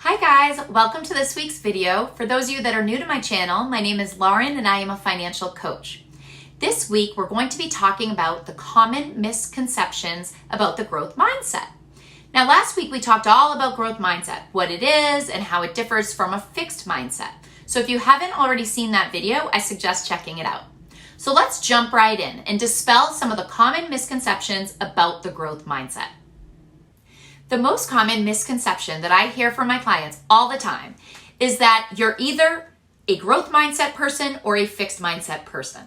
Hi guys, welcome to this week's video. For those of you that are new to my channel, my name is Lauren and I am a financial coach. This week we're going to be talking about the common misconceptions about the growth mindset. Now last week we talked all about growth mindset, what it is and how it differs from a fixed mindset. So if you haven't already seen that video, I suggest checking it out. So let's jump right in and dispel some of the common misconceptions about the growth mindset. The most common misconception that I hear from my clients all the time is that you're either a growth mindset person or a fixed mindset person.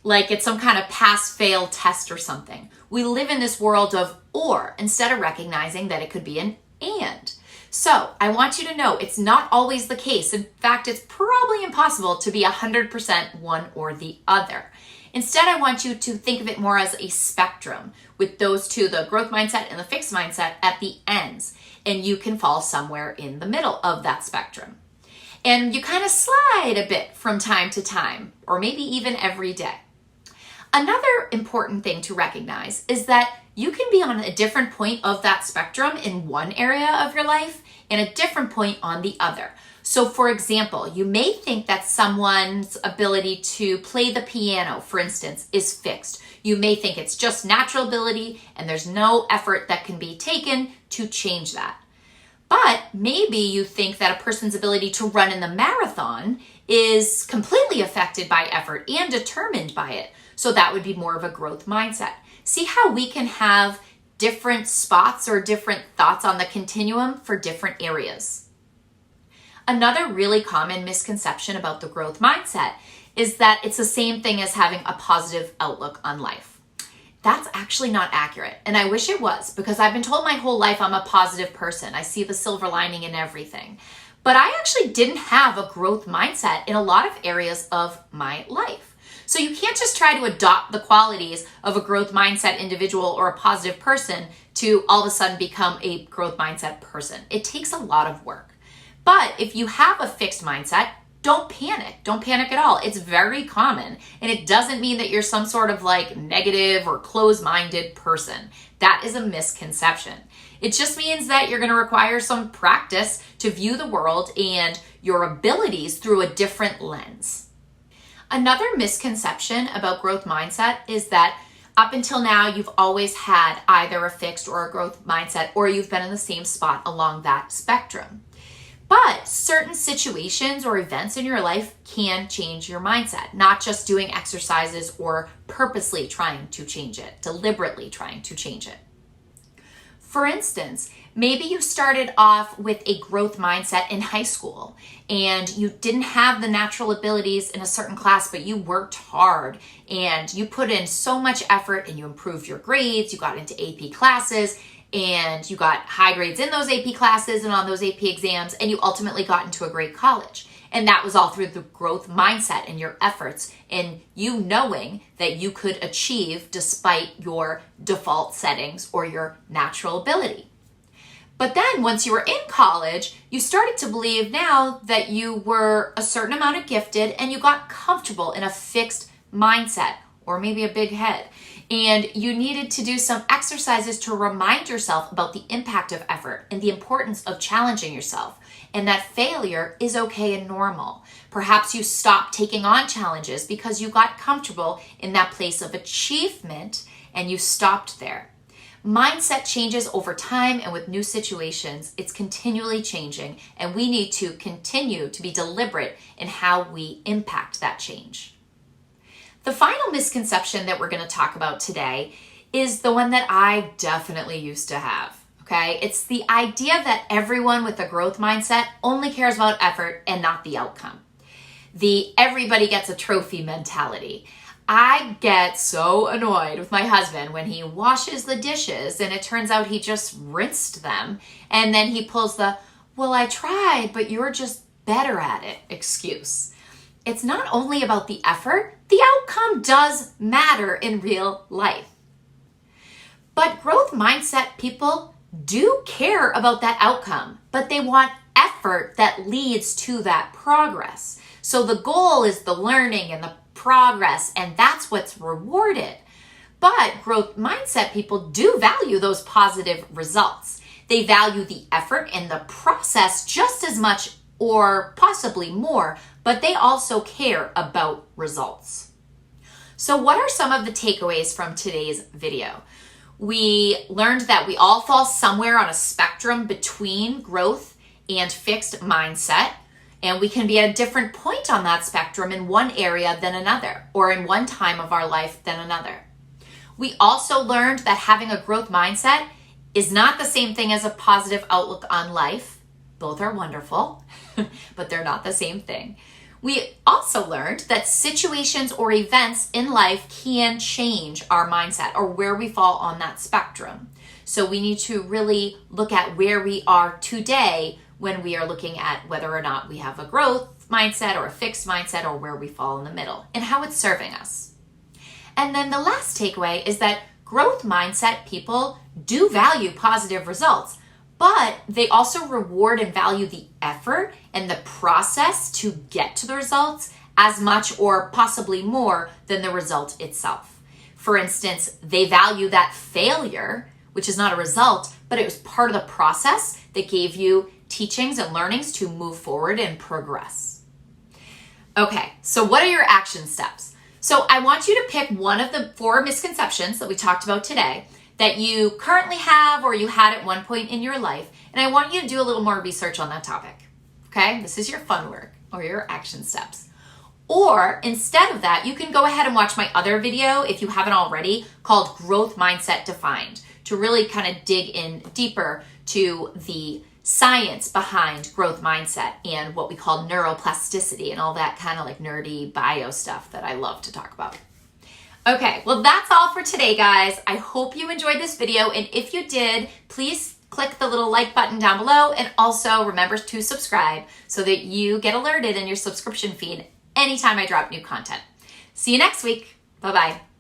Like it's some kind of pass-fail test or something. We live in this world of or instead of recognizing that it could be an and. So I want you to know it's not always the case. In fact, it's probably impossible to be 100% one or the other. Instead, I want you to think of it more as a spectrum with those two, the growth mindset and the fixed mindset at the ends. And you can fall somewhere in the middle of that spectrum. And you kind of slide a bit from time to time, or maybe even every day. Another important thing to recognize is that you can be on a different point of that spectrum in one area of your life and a different point on the other. So for example, you may think that someone's ability to play the piano, for instance, is fixed. You may think it's just natural ability and there's no effort that can be taken to change that. But maybe you think that a person's ability to run in the marathon is completely affected by effort and determined by it. So that would be more of a growth mindset. See how we can have different spots or different thoughts on the continuum for different areas. Another really common misconception about the growth mindset is that it's the same thing as having a positive outlook on life. That's actually not accurate, and I wish it was, because I've been told my whole life I'm a positive person. I see the silver lining in everything. But I actually didn't have a growth mindset in a lot of areas of my life. So you can't just try to adopt the qualities of a growth mindset individual or a positive person to all of a sudden become a growth mindset person. It takes a lot of work. But if you have a fixed mindset, don't panic. Don't panic at all. It's very common. And it doesn't mean that you're some sort of like negative or closed-minded person. That is a misconception. It just means that you're going to require some practice to view the world and your abilities through a different lens. Another misconception about growth mindset is that up until now, you've always had either a fixed or a growth mindset, or you've been in the same spot along that spectrum. But certain situations or events in your life can change your mindset, not just doing exercises or purposely trying to change it, deliberately trying to change it. For instance, maybe you started off with a growth mindset in high school and you didn't have the natural abilities in a certain class, but you worked hard and you put in so much effort and you improved your grades, you got into AP classes, and you got high grades in those AP classes and on those AP exams, and you ultimately got into a great college. And that was all through the growth mindset and your efforts and you knowing that you could achieve despite your default settings or your natural ability. But then once you were in college, you started to believe now that you were a certain amount of gifted and you got comfortable in a fixed mindset or maybe a big head. And you needed to do some exercises to remind yourself about the impact of effort and the importance of challenging yourself, and that failure is okay and normal. Perhaps you stopped taking on challenges because you got comfortable in that place of achievement and you stopped there. Mindset changes over time, and with new situations, it's continually changing, and we need to continue to be deliberate in how we impact that change. The final misconception that we're going to talk about today is the one that I definitely used to have, okay? It's the idea that everyone with a growth mindset only cares about effort and not the outcome. The everybody gets a trophy mentality. I get so annoyed with my husband when he washes the dishes and it turns out he just rinsed them, and then he pulls the, well, I tried, but you're just better at it excuse. It's not only about the effort, the outcome does matter in real life. But growth mindset people do care about that outcome, but they want effort that leads to that progress. So the goal is the learning and the progress, and that's what's rewarded. But growth mindset people do value those positive results. They value the effort and the process just as much or possibly more, but they also care about results. So what are some of the takeaways from today's video? We learned that we all fall somewhere on a spectrum between growth and fixed mindset, and we can be at a different point on that spectrum in one area than another, or in one time of our life than another. We also learned that having a growth mindset is not the same thing as a positive outlook on life. Both are wonderful, but they're not the same thing. We also learned that situations or events in life can change our mindset or where we fall on that spectrum. So we need to really look at where we are today when we are looking at whether or not we have a growth mindset or a fixed mindset or where we fall in the middle and how it's serving us. And then the last takeaway is that growth mindset people do value positive results, but they also reward and value the effort and the process to get to the results as much or possibly more than the result itself. For instance, they value that failure, which is not a result, but it was part of the process that gave you teachings and learnings to move forward and progress. Okay, so what are your action steps? So I want you to pick one of the 4 misconceptions that we talked about today that you currently have or you had at one point in your life, and I want you to do a little more research on that topic. Okay, this is your fun work or your action steps. Or instead of that, you can go ahead and watch my other video, if you haven't already, called Growth Mindset Defined, to really kind of dig in deeper to the science behind growth mindset and what we call neuroplasticity and all that kind of like nerdy bio stuff that I love to talk about. Okay, well that's all for today, guys. I hope you enjoyed this video, and if you did, please click the little like button down below, and also remember to subscribe so that you get alerted in your subscription feed anytime I drop new content. See you next week. Bye-bye.